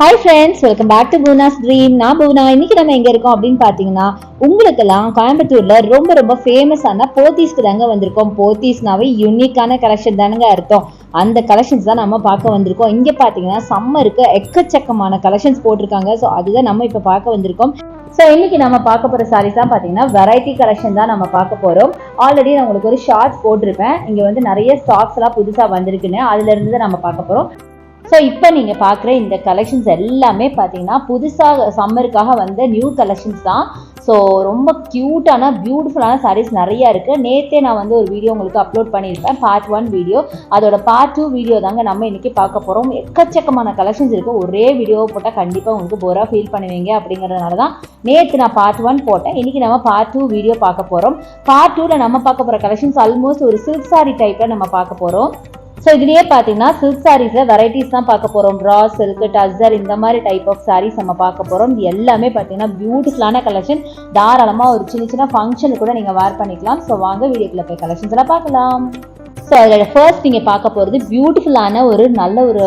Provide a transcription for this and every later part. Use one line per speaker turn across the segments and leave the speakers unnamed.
Hi friends, welcome back to Poona's dream. நான் பூனா. இன்னைக்கு நம்ம எங்க இருக்கோம் அப்படின்னு பாத்தீங்கன்னா, உங்களுக்கெல்லாம் கோயம்புத்தூர்ல ரொம்ப ரொம்ப ஃபேமஸான போத்தீஸ்க்கு தாங்க வந்திருக்கோம். போத்தீஸ்னாவே யூனிக்கான கலெக்ஷன் தானுங்க அர்த்தம். அந்த கலெக்ஷன்ஸ் தான் நம்ம பார்க்க வந்திருக்கோம். இங்க பாத்தீங்கன்னா சம்மருக்கு எக்கச்சக்கமான கலெக்ஷன்ஸ் போட்டிருக்காங்க. ஸோ அதுதான் நம்ம இப்ப பார்க்க வந்திருக்கோம். ஸோ இன்னைக்கு நம்ம பார்க்க போற சாரீஸ் தான் பாத்தீங்கன்னா வெரைட்டி கலெக்ஷன் தான் நம்ம பார்க்க போறோம். ஆல்ரெடி நான் உங்களுக்கு ஒரு ஷார்ட்ஸ் போட்டிருப்பேன். இங்க வந்து நிறைய ஸ்டாக்ஸ் எல்லாம் புதுசா வந்திருக்குன்னு, அதுல இருந்து தான் நம்ம பார்க்க போறோம். ஸோ இப்போ நீங்கள் பார்க்குற இந்த கலெக்ஷன்ஸ் எல்லாமே பார்த்தீங்கன்னா புதுசாக சம்மருக்காக வந்த நியூ கலெக்ஷன்ஸ் தான். ஸோ ரொம்ப க்யூட்டான பியூட்டிஃபுல்லான சாரீஸ் நிறையா இருக்குது. நேற்றே நான் வந்து ஒரு வீடியோ உங்களுக்கு அப்லோட் பண்ணியிருப்பேன், பார்ட் 1 வீடியோ. அதோட பார்ட் 2 வீடியோ தாங்க நம்ம இன்றைக்கி பார்க்க போகிறோம். எக்கச்சக்கமான கலெக்ஷன்ஸ் இருக்குது. ஒரே வீடியோவை போட்டால் கண்டிப்பாக உங்களுக்கு போராக ஃபீல் பண்ணுவீங்க. அப்படிங்கிறதுனால தான் நேற்று நான் பார்ட் 1 போட்டேன். இன்றைக்கி நம்ம பார்ட் 2 வீடியோ பார்க்க போகிறோம். பார்ட் 2ல் நம்ம பார்க்க போகிற கலெக்ஷன்ஸ் ஆல்மோஸ்ட் ஒரு சில்க் சாரி டைப்பில் நம்ம பார்க்க போகிறோம். ஸோ இதுலேயே பார்த்தீங்கன்னா சில்க் சாரீஸில் வெரைட்டிஸ் தான் பார்க்க போகிறோம். ரா சில்க், டஸ்ஸர், இந்த மாதிரி டைப் ஆஃப் சாரீஸ் நம்ம பார்க்க போகிறோம். இது எல்லாமே பார்த்தீங்கன்னா பியூட்டிஃபுல்லான கலெக்ஷன். தாராளமாக ஒரு சின்ன சின்ன ஃபங்க்ஷனுக்கு கூட நீங்கள் வேர் பண்ணிக்கலாம். ஸோ வாங்க வீடியோக்குள்ள போய் கலெக்ஷன்ஸ் எல்லாம் பார்க்கலாம். ஸோ அதில் ஃபர்ஸ்ட் நீங்கள் பார்க்க போகிறது பியூட்டிஃபுல்லான ஒரு நல்ல ஒரு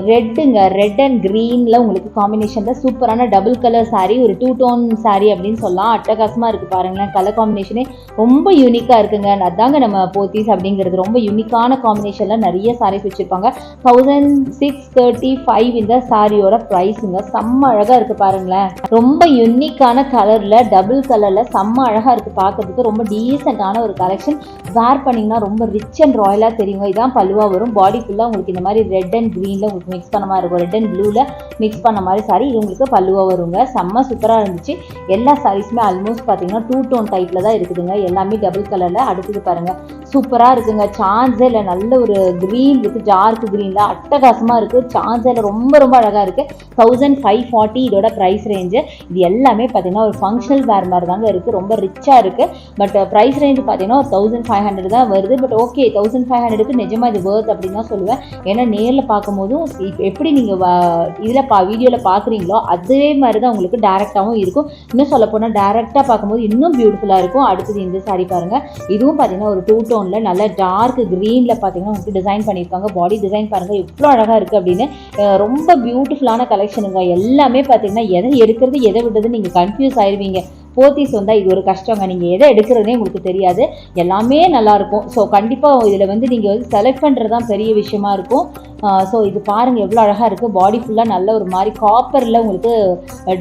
ரெட்டுங்க, ரெட் அண்ட் க்ரீனில் உங்களுக்கு காம்பினேஷனில் சூப்பரான டபுள் கலர் சாரீ, ஒரு 2 டோன் சாரீ அப்படின்னு சொல்லலாம். அட்டகாசமாக இருக்குது பாருங்களேன். கலர் காம்பினேஷனே ரொம்ப யூனிக்காக இருக்குங்க. அதாங்க நம்ம போத்தீஸ் அப்படிங்கிறது. ரொம்ப யூனிக்கான காம்பினேஷனில் நிறைய சாரீஸ் வச்சுருப்பாங்க. 1635 இந்த சாரியோட ப்ரைஸுங்க. செம்ம அழகாக இருக்குது பாருங்களேன். ரொம்ப யூனிக்கான கலரில் டபுள் கலரில் செம்ம அழகாக இருக்குது பார்க்கறதுக்கு. ரொம்ப டீசெண்டான ஒரு கலெக்ஷன். வேர் பண்ணிங்கன்னா ரொம்ப ரிச் அண்ட் ராயலாக தெரியுங்க. இதான் பல்லுவாக வரும். பாடி ஃபுல்லாக உங்களுக்கு இந்த மாதிரி ரெட் அண்ட் க்ரீன் உங்களுக்கு மிக்ஸ் பண்ண மாதிரி இருக்கும். ரெட் அண்ட் ப்ளூல மிக்ஸ் பண்ண மாதிரி சாரி. இது உங்களுக்கு பல்லுவா வருங்க. செம்ம சூப்பராக இருந்துச்சு. எல்லா சாரீஸுமே ஆல்மோஸ்ட் பார்த்தீங்கன்னா 2 டோன் டைப்ல தான் இருக்குதுங்க. எல்லாமே டபுள் கலர்ல. அடுத்தது பாருங்க, சூப்பராக இருக்குங்க. சான்ஸே இல்லை. நல்ல ஒரு க்ரீன் வித் டார்க் க்ரீன்ல அட்டகாசமாக இருக்குது. சான்ஸே இல்லை. ரொம்ப ரொம்ப அழகாக இருக்குது. 1540 இதோட ப்ரைஸ் ரேஞ்சு. இது எல்லாமே பார்த்தீங்கன்னா ஒரு ஃபங்க்ஷனல் வேர் மாதிரி தாங்க இருக்குது. ரொம்ப ரிச்சாக இருக்குது. பட் ப்ரைஸ் ரேஞ்ச் பார்த்தீங்கன்னா 1500 தான் வருது. பட் ஓகே, 1500க்கு நிஜமாக இது வேர்த் அப்படின்னு தான் சொல்லுவேன். ஏன்னா நேரில் பார்க்கும்போது எப்படி நீங்கள் இதில் வீடியோவில் பார்க்குறீங்களோ அதே மாதிரி தான் உங்களுக்கு டேரெக்டாகவும் இருக்கும். இன்னும் சொல்ல போனால் டேரெக்டாக பார்க்கும்போது இன்னும் பியூட்டிஃபுல்லாக இருக்கும். அடுத்தது இந்த சாரி பாருங்கள். இதுவும் பார்த்தீங்கன்னா ஒரு 2 டோனில் நல்ல டார்க் க்ரீனில் பார்த்தீங்கன்னா உங்களுக்கு டிசைன் பண்ணியிருக்காங்க. பாடி டிசைன் பாருங்கள் எவ்வளோ அழகாக இருக்குது அப்படின்னு. ரொம்ப பியூட்டிஃபுல்லான கலெக்ஷனுங்க. எல்லாமே பார்த்தீங்கன்னா எதை எடுக்கிறது எதை விடுறது நீங்கள் கன்ஃபியூஸ் ஆயிடுவீங்க. போத்தீஸ் வந்தால் இது ஒரு கஷ்டங்க. நீங்கள் எதை எடுக்கிறதுனே உங்களுக்கு தெரியாது. எல்லாமே நல்லாயிருக்கும். ஸோ கண்டிப்பாக இதில் வந்து நீங்கள் வந்து செலக்ட் பண்ணுறது தான் பெரிய விஷயமா இருக்கும். ஸோ இது பாருங்கள் எவ்வளோ அழகாக இருக்குது. பாடி ஃபுல்லாக நல்ல ஒரு மாதிரி காப்பரில் உங்களுக்கு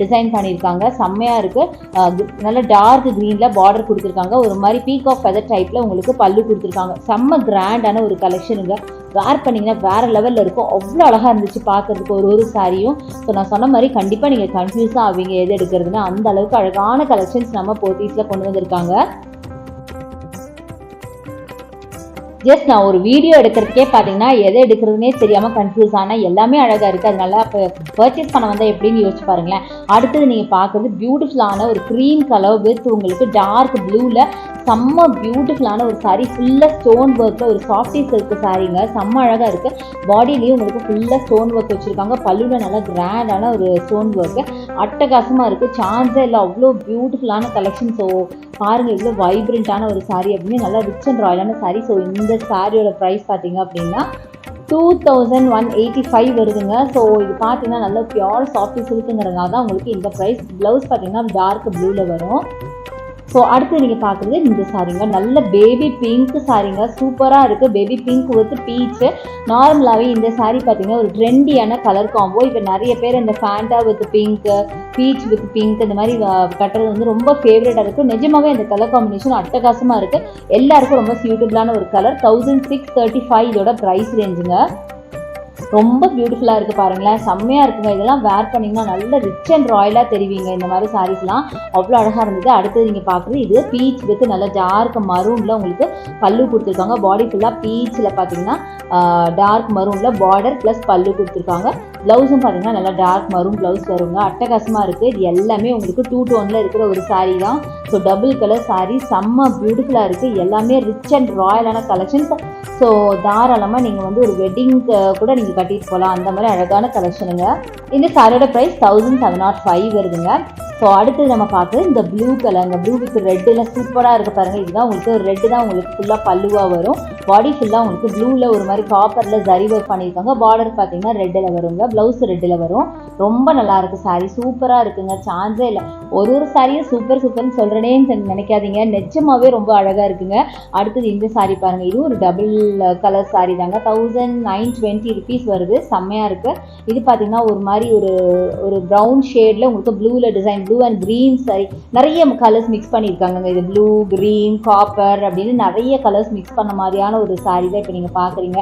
டிசைன் பண்ணியிருக்காங்க. செம்மையாக இருக்குது. நல்ல டார்க் க்ரீனில் பார்டர் கொடுத்துருக்காங்க. ஒரு மாதிரி பீக் ஆஃப் ஃபெதர் டைப்பில் உங்களுக்கு பல்லு கொடுத்துருக்காங்க. செம்ம கிராண்டான ஒரு கலெக்ஷனுங்க. வேர் பண்ணிங்கன்னா வேறு லெவலில் இருக்கும். அவ்வளோ அழகாக இருந்துச்சு பார்க்குறதுக்கு ஒரு சாரியும். ஸோ நான் சொன்ன மாதிரி கண்டிப்பாக நீங்கள் கன்ஃபியூஸாக ஆவீங்க எது எடுக்கிறதுன்னு. அந்த அளவுக்கு அழகான கலெக்ஷன்ஸ் நம்ம போத்தீஸில் கொண்டு வந்திருக்காங்க. ஜஸ்ட் நான் ஒரு வீடியோ எடுக்கிறதுக்கே பார்த்தீங்கன்னா எதை எடுக்கிறதுனே தெரியாமல் கன்ஃபியூஸ் ஆனால் எல்லாமே அழகாக இருக்குது. அதனால இப்போ பர்ச்சேஸ் பண்ண வந்தால் எப்படின்னு யோசிச்சு பாருங்களேன். அடுத்தது நீங்கள் பார்க்குறது பியூட்டிஃபுல்லான ஒரு க்ரீன் கலர் வித் உங்களுக்கு டார்க் ப்ளூவில் செம்ம பியூட்டிஃபுல்லான ஒரு சாரீ. ஃபுல்லாக ஸ்டோன் ஒர்க்கில் ஒரு சாஃப்டி சில்க் சாரீங்க. செம்ம அழகாக இருக்குது. பாடியிலையும் உங்களுக்கு ஃபுல்லாக ஸ்டோன் ஒர்க் வச்சுருக்காங்க. பல்லுவில் நல்லா கிராண்டான ஒரு ஸ்டோன் ஒர்க்கு. அட்டகாசமாக இருக்குது. சான்ஸே இல்லை. அவ்வளோ பியூட்டிஃபுல்லான கலெக்ஷன். ஸோ பாருங்கள் இவ்வளோ வைப்ரண்ட்டான ஒரு சாரீ அப்படின்னு. நல்லா ரிச் அண்ட் ராயலான சாரீ. ஸோ இந்த சாரியோட ப்ரைஸ் பார்த்தீங்க அப்படின்னா 2185 வருதுங்க. ஸோ இது பார்த்தீங்கன்னா நல்ல பியூர் சாஃப்டி சில்க்குங்கிறதுனால தான் உங்களுக்கு இந்த ப்ரைஸ். ப்ளவுஸ் பார்த்தீங்கன்னா டார்க் ப்ளூவில் வரும். ஸோ அடுத்து நீங்கள் பார்க்குறது இந்த சாரீங்க. நல்ல பேபி பிங்க் சாரீங்க. சூப்பராக இருக்குது. Baby pink with beach. நார்மலாகவே இந்த சாரீ பார்த்தீங்கன்னா ஒரு ட்ரெண்டியான கலர் காம்போ. இப்போ நிறைய பேர் இந்த Fanta with pink, beach with pink இந்த மாதிரி கட்டுறது வந்து ரொம்ப ஃபேவரட்டாக இருக்குது. நிஜமாகவே இந்த கலர் காம்பினேஷன் அட்டகாசமாக இருக்குது. எல்லாருக்கும் ரொம்ப சூட்டபிளான ஒரு கலர். 1635 இதோட ப்ரைஸ் ரேஞ்சுங்க. ரொம்ப பியூட்டிஃபுல்லாக இருக்குது பாருங்களேன். செம்மையாக இருக்குங்க. இதெல்லாம் வேர் பண்ணிங்கன்னா நல்ல ரிச் அண்ட் ராயலாக தெரிவிங்க. இந்த மாதிரி சாரீஸ்லாம் அவ்வளோ அழகாக இருந்தது. அடுத்தது நீங்கள் பார்க்குறது இது பீச் வித் நல்ல டார்க் மரூனில் உங்களுக்கு பல்லு கொடுத்துருக்காங்க. பாடி ஃபுல்லாக பீச்சில் பார்த்தீங்கன்னா டார்க் மரூனில் பார்டர் ப்ளஸ் பல்லு கொடுத்துருக்காங்க. ப்ளவுஸும் பார்த்தீங்கன்னா நல்லா டார்க் மரூன் ப்ளவுஸ் வருங்க. அட்டகாசமாக இருக்குது. இது எல்லாமே உங்களுக்கு 2 டோனில் இருக்கிற ஒரு சாரீ தான். So double colour sari. செம்ம பியூட்டிஃபுல்லாக இருக்குது. எல்லாமே ரிச் அண்ட் ராயலான கலெக்ஷன்ஸ். ஸோ தாராளமாக நீங்கள் வந்து ஒரு வெட்டிங்க்கு கூட நீங்கள் கட்டிட்டு போகலாம். அந்த மாதிரி அழகான கலெக்ஷனுங்க. இந்த சாரியோட ப்ரைஸ் 1705 வருதுங்க. ஸோ அடுத்தது நம்ம பார்க்குறது இந்த ப்ளூ கலருங்க, ப்ளூ வித் ரெட்டில் சூப்பராக இருக்குது பாருங்கள். இதுதான் உங்களுக்கு ரெட்டு தான் உங்களுக்கு ஃபுல்லாக பல்லுவாக வரும். பாடி ஃபுல்லாக உங்களுக்கு ப்ளூவில் ஒரு மாதிரி காப்பரில் ஜரி ஒர்க் பண்ணியிருக்காங்க. பார்டர் பார்த்தீங்கன்னா ரெட்டில் வருங்க, ப்ளவுஸ் ரெட்டில் வரும். ரொம்ப நல்லாயிருக்கு சாரீ, சூப்பராக இருக்குங்க, சான்ஸே இல்லை. ஒரு சாரியும் சூப்பர் சூப்பர்னு சொல்கிறேனே நினைக்காதீங்க, நிஜமாகவே ரொம்ப அழகாக இருக்குங்க. அடுத்தது இந்த சாரீ பாருங்கள், இதுவும் ஒரு டபுள் கலர் சாரீ தாங்க. 1920 rupees வருது, செம்மையாக இருக்குது. இது பார்த்தீங்கன்னா ஒரு மாதிரி ஒரு ப்ரௌன் ஷேடில் உங்களுக்கு ப்ளூவில் design, blue and green sorry, நிறைய கலர்ஸ் மிக்ஸ் பண்ணியிருக்காங்க. இது ப்ளூ, க்ரீன், காப்பர் அப்படின்னு நிறைய கலர்ஸ் மிக்ஸ் பண்ண மாதிரியான ஒரு சாரீ தான் இப்போ நீங்கள் பார்க்குறீங்க.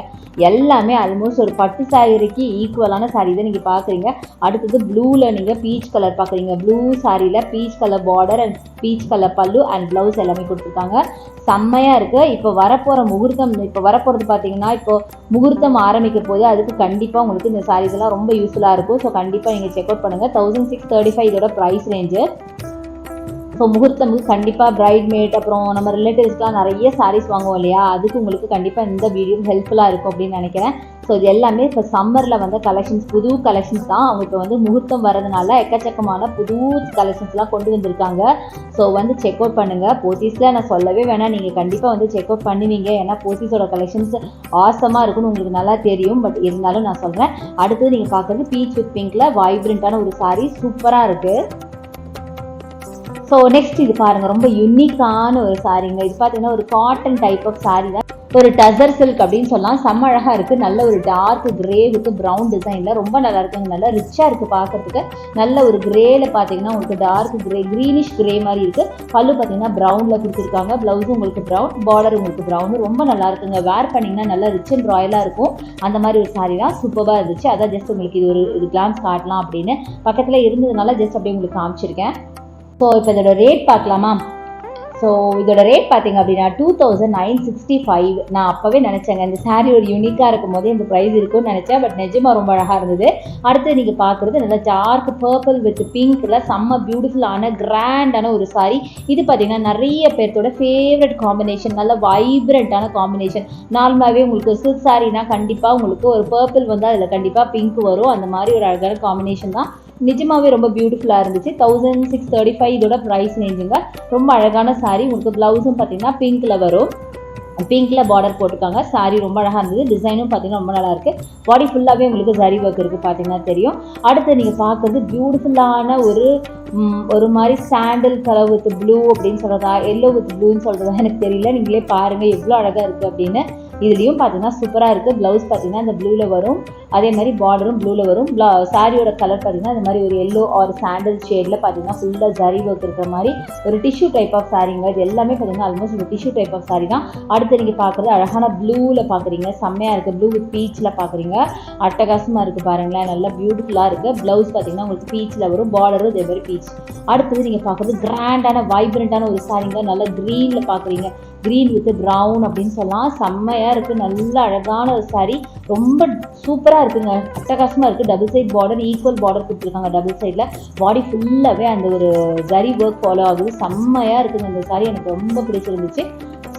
எல்லாமே ஆல்மோஸ்ட் ஒரு பட்டு சாரிக்கு ஈக்குவலான சாரீ தான் நீங்கள் பார்க்குறீங்க. அடுத்தது ப்ளூவில் நீங்கள் பீச் கலர் பார்க்குறீங்க. ப்ளூ சாரியில் peach colour border and peach colour பல்லு அண்ட் ப்ளவுஸ் எல்லாமே கொடுத்துருக்காங்க. செம்மையாக இருக்குது. இப்போ வரப்போகிற முகூர்த்தம், இப்போ வரப்போகிறது பார்த்தீங்கன்னா இப்போ முகூர்த்தம் ஆரம்பிக்க போது அதுக்கு கண்டிப்பாக உங்களுக்கு இந்த சாரீஸ் எல்லாம் ரொம்ப யூஸ்ஃபுல்லாக இருக்கும். ஸோ கண்டிப்பாக நீங்கள் செக் அவுட் பண்ணுங்கள். 1635 இதோட ப்ரைஸ் ரேஞ்சு. ஸோ முகூர்த்தமுக்கு கண்டிப்பாக பிரைட்மேட் அப்புறம் நம்ம ரிலேட்டிவ்ஸ்லாம் நிறைய சாரீஸ் வாங்குவோம் இல்லையா, அதுக்கு உங்களுக்கு கண்டிப்பாக இந்த வீடியோ ஹெல்ப்ஃபுல்லாக இருக்கும் அப்படின்னு நினைக்கிறேன். ஸோ இது எல்லாமே இப்போ சம்மரில் வந்த கலெக்ஷன்ஸ், புது கலெக்ஷன்ஸ் தான். அவங்க இப்போ வந்து முகூர்த்தம் வரதுனால எக்கச்சக்கமான புது கலெக்ஷன்ஸ்லாம் கொண்டு வந்திருக்காங்க. ஸோ வந்து செக் அவுட் பண்ணுங்கள். போத்தீஸில் நான் சொல்லவே வேணாம், நீங்கள் கண்டிப்பாக வந்து செக் அவுட் பண்ணுவீங்க. ஏன்னா போத்தீஸோட கலெக்ஷன்ஸ் ஆசமாக இருக்குன்னு உங்களுக்கு நல்லா தெரியும். பட் இருந்தாலும் நான் சொல்கிறேன். அடுத்தது நீங்கள் பார்க்குறது பீச் வித் பிங்க்கில் வைப்ரண்ட்டான ஒரு சாரீ, சூப்பராக இருக்குது. ஸோ நெக்ஸ்ட் இது பாருங்கள், ரொம்ப யூனிக்கான ஒரு சாரீங்க. இது பார்த்தீங்கன்னா ஒரு காட்டன் டைப் ஆஃப் சாரீ தான், ஒரு டசர் சில்க் அப்படின்னு சொல்லலாம். செம்ம அழகாக இருக்குது. நல்ல ஒரு டார்க் கிரே வித் ப்ரௌன் டிசைனில் ரொம்ப நல்லா இருக்குங்க. நல்லா ரிச்சாக இருக்குது பார்க்கறதுக்கு. நல்ல ஒரு கிரேல பார்த்தீங்கன்னா உங்களுக்கு டார்க் கிரே, க்ரீனிஷ் கிரே மாதிரி இருக்குது. பல்லு பார்த்தீங்கன்னா ப்ரௌனில் கொடுத்துருக்காங்க. ப்ளவுஸும் உங்களுக்கு ப்ரௌன், பார்டர் உங்களுக்கு ப்ரௌன். ரொம்ப நல்லா இருக்குங்க. வேர் பண்ணிங்கன்னா நல்லா ரிச் அண்ட் ராயலாக இருக்கும். அந்த மாதிரி ஒரு சாரீ தான், சூப்பராக இருந்துச்சு. அதான் ஜஸ்ட் உங்களுக்கு இது கிளான்ஸ் காட்டலாம் அப்படின்னு பக்கத்தில் இருந்ததுனால ஜஸ்ட் அப்படியே உங்களுக்கு காமிச்சிருக்கேன். ஸோ இப்போ இதோட ரேட் பார்க்கலாமா? ஸோ இதோட ரேட் பார்த்தீங்க அப்படின்னா 2965. நான் அப்போவே நினச்சேங்க இந்த சாரீ ஒரு யூனிக்காக இருக்கும் போதே இந்த ப்ரைஸ் இருக்கும்னு நினச்சேன். பட் நிஜமாக ரொம்ப அழகாக இருந்தது. அடுத்து நீங்கள் பார்க்குறது நல்லா டார்க் பர்பிள் வித் பிங்க்கில் செம்ம பியூட்டிஃபுல்லான கிராண்டான ஒரு சாரீ. இது பார்த்தீங்கன்னா நிறைய பேர்த்தோட ஃபேவரட் காம்பினேஷன், நல்ல வைப்ரண்ட்டான காம்பினேஷன். நார்மலாகவே உங்களுக்கு சில்க் சாரீனா கண்டிப்பாக உங்களுக்கு ஒரு பர்பிள் வந்து அதில் கண்டிப்பாக பிங்க் வரும். அந்த மாதிரி ஒரு அழகான காம்பினேஷன் தான். நிஜமாகவே ரொம்ப பியூட்டிஃபுல்லாக இருந்துச்சு. 1635 இதோட ப்ரைஸ் ரேஞ்சுங்க. ரொம்ப அழகான சாரீ. உங்களுக்கு ப்ளவுஸும் பார்த்தீங்கன்னா பிங்க்கில் வரும், பிங்க்கில் பார்டர் போட்டிருக்காங்க. சாரீ ரொம்ப அழகாக இருந்தது. டிசைனும் பார்த்தீங்கன்னா ரொம்ப நல்லா இருக்குது. பாடி ஃபுல்லாகவே உங்களுக்கு ஜரி ஒர்க் இருக்குது பார்த்தீங்கன்னா தெரியும். அடுத்து நீங்கள் பார்க்குறது பியூட்டிஃபுல்லான ஒரு மாதிரி சாண்டில் கலர் வித் ப்ளூ அப்படின்னு சொல்கிறதா, எல்லோ வித் ப்ளூன்னு சொல்கிறதா எனக்கு தெரியல. நீங்களே பாருங்கள் எவ்வளோ அழகாக இருக்குது அப்படின்னு. இதுலேயும் பார்த்தீங்கன்னா சூப்பராக இருக்குது. ப்ளவுஸ் பார்த்தீங்கன்னா இந்த ப்ளூவில் வரும், அதே மாதிரி பார்டரும் ப்ளூவில் வரும். சாரியோட கலர் பார்த்தீங்கன்னா இந்த மாதிரி ஒரு எல்லோ ஆர் சாண்டில் ஷேடில் பார்த்தீங்கன்னா ஃபுல்லாக ஜரி ஒர்க் இருக்கிற மாதிரி ஒரு டிஷ்யூ டைப் ஆஃப் சாரீங்க. இது எல்லாமே பார்த்தீங்கன்னா ஆல்மோஸ்ட் ஒரு டிஷ்யூ டைப் ஆஃப் சாரீ தான். அடுத்து நீங்கள் பார்க்குறது அழகான ப்ளூவில் பார்க்குறீங்க, செம்மையாக இருக்குது. ப்ளூ வித் பீச்சில் பார்க்குறீங்க, அட்டகாசமாக இருக்குது பாருங்களேன், நல்லா பியூட்டிஃபுல்லாக இருக்குது. ப்ளவுஸ் பார்த்தீங்கன்னா உங்களுக்கு பீச்சில் வரும், பார்டரும் இதே மாதிரி பீச். அடுத்தது நீங்கள் பார்க்குறது கிராண்டான வைப்ரண்ட்டான ஒரு சாரீங்க. நல்லா க்ரீனில் பார்க்குறீங்க, க்ரீன் வித் ப்ரௌன் அப்படின்னு சொல்லலாம். செம்மையாக இருக்குது. நல்ல அழகான ஒரு சாரீ, ரொம்ப சூப்பராக இருக்குங்க, அட்டகாசமாக இருக்குது. Double side border, equal border கொடுத்துருக்காங்க டபுள் சைடில். பாடி ஃபுல்லாகவே அந்த ஒரு ஜரி ஒர்க் ஃபாலோ ஆகுது. செம்மையாக இருக்குங்க இந்த சாரீ, எனக்கு ரொம்ப பிடிச்சிருந்துச்சு.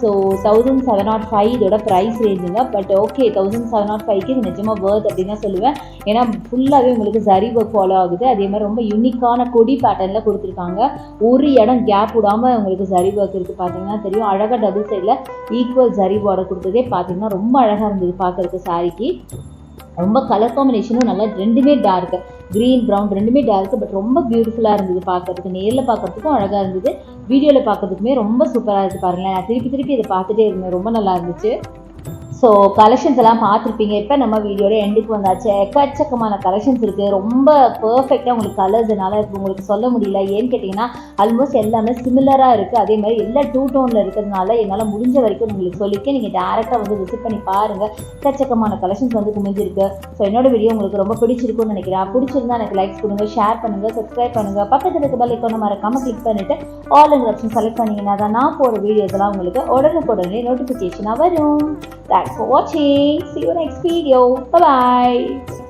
ஸோ 1705 இதோட ப்ரைஸ் ரேஞ்சுங்க. பட் ஓகே, 1705க்கு இது நிஜமாக வேர்த் அப்படின்னு தான் சொல்லுவேன். ஏன்னா ஃபுல்லாகவே உங்களுக்கு ஜரி ஒர்க் ஃபாலோ ஆகுது. அதே மாதிரி ரொம்ப யூனிக்கான கொடி பேட்டர்னில் கொடுத்துருக்காங்க. ஒரு இடம் கேப் விடாமல் உங்களுக்கு ஜரி ஒர்க் இருக்குது பார்த்தீங்கன்னா தெரியும். அழகாக டபுள் சைடில் ஈக்குவல் ஜரி பார்டர் கொடுத்ததே பார்த்தீங்கன்னா ரொம்ப அழகாக இருந்தது பார்க்குறதுக்கு. சாரிக்கு ரொம்ப கலர் காம்பினேஷனும் நல்லா, ரெண்டுமே டார்க்கு, க்ரீன் ப்ரௌன் ரெண்டுமே டார்க்கு. பட் ரொம்ப பியூட்டிஃபுல்லாக இருந்தது பார்க்குறதுக்கு. நேரில் பார்க்குறதுக்கும் அழகாக இருந்தது, வீடியோவில் பார்க்குறதுக்குமே ரொம்ப சூப்பராக இருக்குது பாருங்களேன். நான் திருப்பி இதை பார்த்துட்டே இருந்தேன், ரொம்ப நல்லா இருந்துச்சு. ஸோ கலெக்ஷன்ஸ் எல்லாம் பார்த்துருப்பீங்க. இப்போ நம்ம வீடியோட எண்டுக்கு வந்தாச்சு. எக்கச்சக்கமான கலெக்ஷன்ஸ் இருக்குது. ரொம்ப பர்ஃபெக்டாக உங்களுக்கு கலர்ஸ்னால உங்களுக்கு சொல்ல முடியல. ஏன்னு கேட்டிங்கன்னா ஆல்மோஸ்ட் எல்லாமே சிமிலராக இருக்குது. அதே மாதிரி எல்லா 2 டோனில் இருக்கிறதுனால என்னால் முடிஞ்ச வரைக்கும் உங்களுக்கு சொல்லியிருக்கேன். நீங்கள் டேரெக்டாக வந்து விசிட் பண்ணி பாருங்கள். எக்கச்சக்கமான கலெக்ஷன்ஸ் வந்து குமிஞ்சிருக்கு. ஸோ என்னோட வீடியோ உங்களுக்கு ரொம்ப பிடிச்சிருக்குன்னு நினைக்கிறேன். பிடிச்சிருந்தா எனக்கு லைக்ஸ் கொடுங்க, ஷேர் பண்ணுங்கள், சப்ஸ்கிரைப் பண்ணுங்கள். பக்கத்தில் இருக்க பெல் ஐகானை மறக்காமல் கிளிக் பண்ணிவிட்டு ஆல் என்ற ஆப்ஷன் செலக்ட் பண்ணிங்கன்னா தான் நான் போகிற வீடியோஸ்லாம் உங்களுக்கு உடனுக்குடனே நோட்டிஃபிகேஷனாக வரும். Thanks for watching. See you next video. Bye bye.